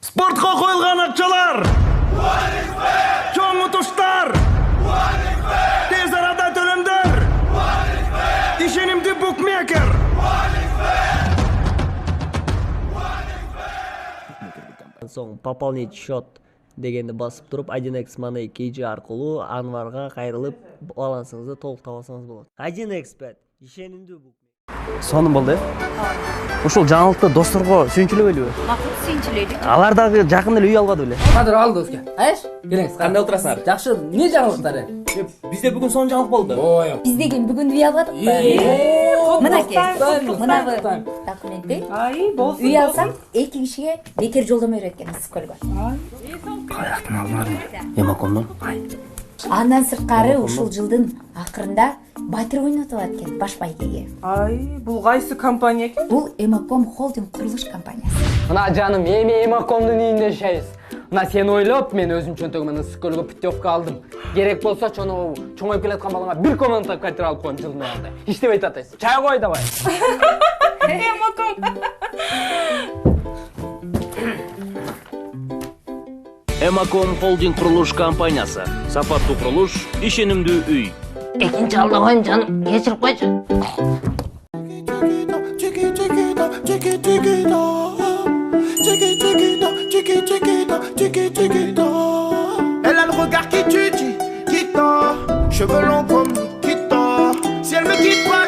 Спортқа қойылған ақшалар, чоң ұтыштар, тез арада төлемдер, ишенимді букмекер. Соң пополнить счет дегенді басып тұрып 1x Money KG арқылы Анварға қайрылып балансыңызды толық табасаңыз болады. 1x Bet ишенимді букмекер. Соным болды. Ушул жаңылыкты досторго сүйүнчүлөп элеби? Макул сүйүнчүлөйлү. Алар дагы жакында эле үй албады беле? Кадыр алды өзгө. Айш, келиңиз. Кандай отурасыңар? Жакшы, эмне жаңылыктары? Бизде бүгүн сонун жаңылык болду. Ой. Биз деген бүгүн үй албадыкпы? Мынакей. Мынабы документи. Ай, болсун. Үй алсам, 2 кишиге бекер жолдомо берет экенбиз көлгө. Каяктан алдыңарбы? Эмакомдон? Андан сырткары ушул жылдын акырында батир ойнотуп алат экен баш байгеге. Ай, бул кайсы компания экен? Бул Эмаком холдинг курулуш компаниясы. Мына жаным, эми Эмакомдун үйүндө жашайбыз. Мына сени ойлоп, мен өзүм чөнтөгүмөн ысык көлгө путевка алдым. Керек болсо чоно чоңоюп келаткан балама бир комната квартира алып коем жылдын аягында. Иштебей татайсыз. Чай кой давай. Эмаком холдинг курулуш компаниясы. Сапаттуу курулуш, ишенимдүү үй. Экинчи алда коем жаным, кечирип койчу. Elle a le regard qui tue, qui tord, cheveux longs comme Nikita. Si elle me quitte pas,